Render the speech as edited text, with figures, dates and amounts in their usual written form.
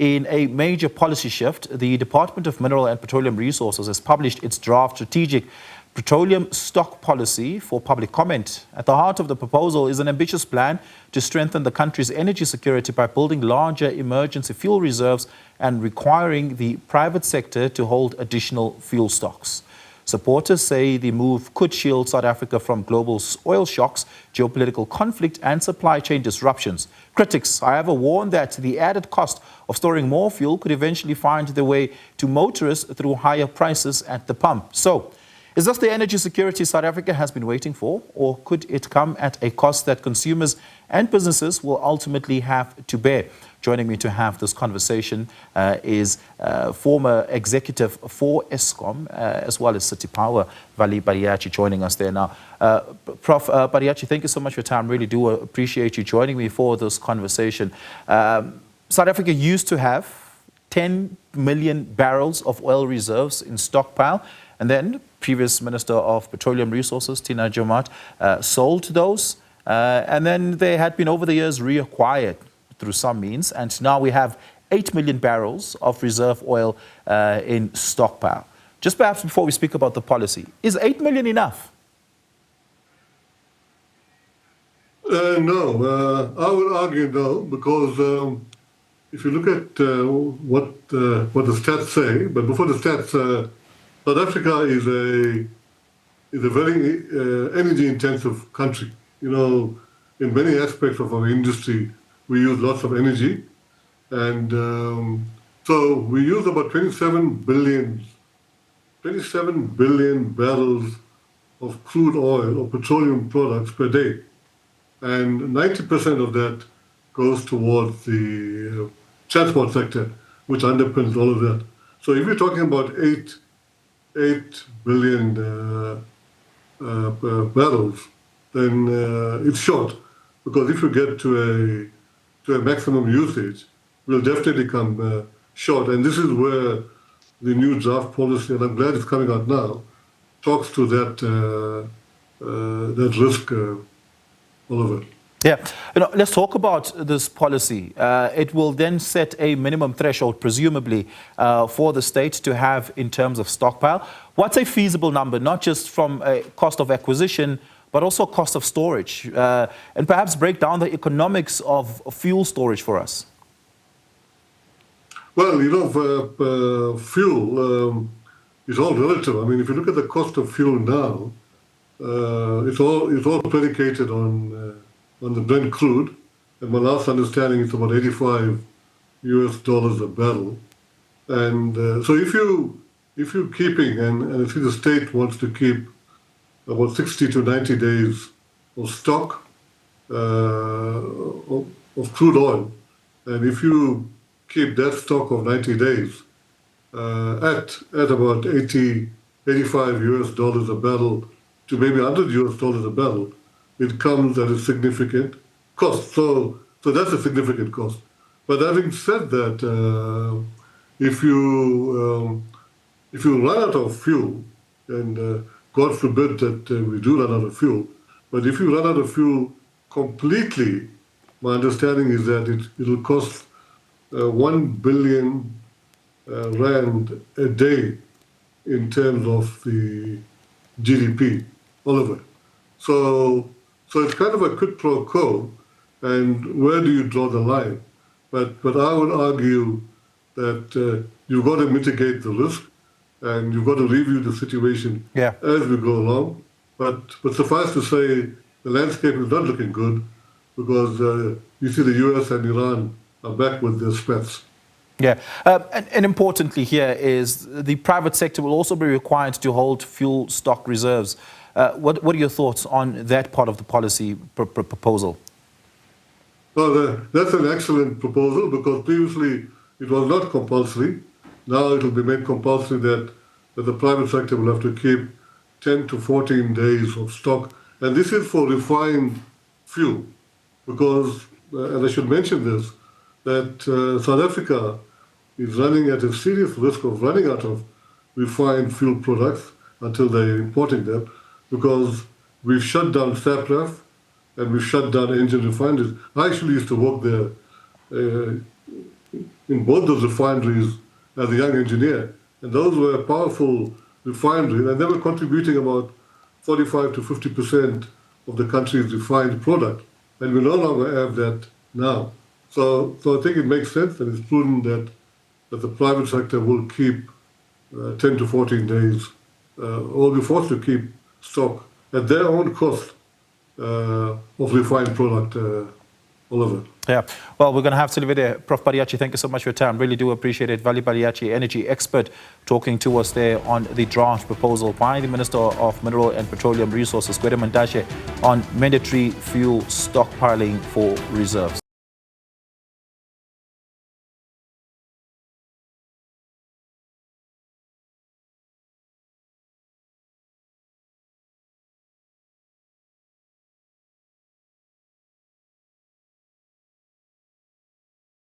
In a major policy shift, the Department of Mineral and Petroleum Resources has published its draft Strategic Petroleum Stock Policy for public comment. At the heart of the proposal is an ambitious plan to strengthen the country's energy security by building larger emergency fuel reserves and requiring the private sector to hold additional fuel stocks. Supporters say the move could shield South Africa from global oil shocks, geopolitical conflict and supply chain disruptions. Critics, however, warn that the added cost of storing more fuel could eventually find their way to motorists through higher prices at the pump. So, is this the energy security South Africa has been waiting for, or could it come at a cost that consumers and businesses will ultimately have to bear? Joining me to have this conversation is former executive for Eskom, as well as City Power, Vally Padayachee, joining us there now. Prof. Padayachee, thank you so much for your time. Really do appreciate you joining me for this conversation. South Africa used to have 10 million barrels of oil reserves in stockpile, and then previous Minister of Petroleum Resources, Tina Joemat, sold those, and then they had been over the years reacquired through some means, and now we have 8 million barrels of reserve oil in stockpile. Just perhaps before we speak about the policy, is 8 million enough? No, I would argue no, because if you look at what the stats say, but before the stats, South Africa is a very energy-intensive country. You know, in many aspects of our industry, we use lots of energy, and so we use about 27 billion barrels of crude oil or petroleum products per day, and 90% of that goes towards the transport sector, which underpins all of that. So if you're talking about 8 billion barrels, then it's short, because if you get to a maximum usage, we'll definitely come short. And this is where the new draft policy, and I'm glad it's coming out now, talks to that risk, Oliver. Yeah, let's talk about this policy. It will then set a minimum threshold, presumably, for the state to have in terms of stockpile. What's a feasible number, not just from a cost of acquisition, but also cost of storage, and perhaps break down the economics of fuel storage for us? Well, you know, fuel is all relative. I mean, if you look at the cost of fuel now, it's all predicated on the Brent crude, and my last understanding is about $85 a barrel. And so if you're keeping, and I think the state wants to keep about 60 to 90 days of stock of crude oil, and if you keep that stock of 90 days at about $85 a barrel to maybe $100 a barrel, it comes at a significant cost. So that's a significant cost. But having said that, if you run out of fuel, and God forbid that we do run out of fuel, but if you run out of fuel completely, my understanding is that it'll cost 1 billion rand a day in terms of the GDP, Oliver. So it's kind of a quid pro quo, and where do you draw the line? But I would argue that you've got to mitigate the risk, and you've got to review the situation as we go along. But suffice to say, the landscape is not looking good, because you see the US and Iran are back with their spats. Yeah, and importantly here is the private sector will also be required to hold fuel stock reserves. What are your thoughts on that part of the policy proposal? Well, that's an excellent proposal, because previously it was not compulsory. Now it will be made compulsory that the private sector will have to keep 10 to 14 days of stock. And this is for refined fuel, because, and I should mention this, that South Africa is running at a serious risk of running out of refined fuel products until they're importing them, because we've shut down SAPRAF and we've shut down engine refineries. I actually used to work there in both those refineries as a young engineer. And those were powerful refineries, and they were contributing about 45 to 50% of the country's refined product. And we no longer have that now. So I think it makes sense, and it's proven that the private sector will keep 10 to 14 days, or be forced to keep stock at their own cost of refined product, Oliver. Yeah, well, we're going to have to leave it there. Prof. Padayachee, thank you so much for your time. Really do appreciate it. Vally Padayachee, energy expert, talking to us there on the draft proposal by the Minister of Mineral and Petroleum Resources, Gwede Mantashe, on mandatory fuel stockpiling for reserves.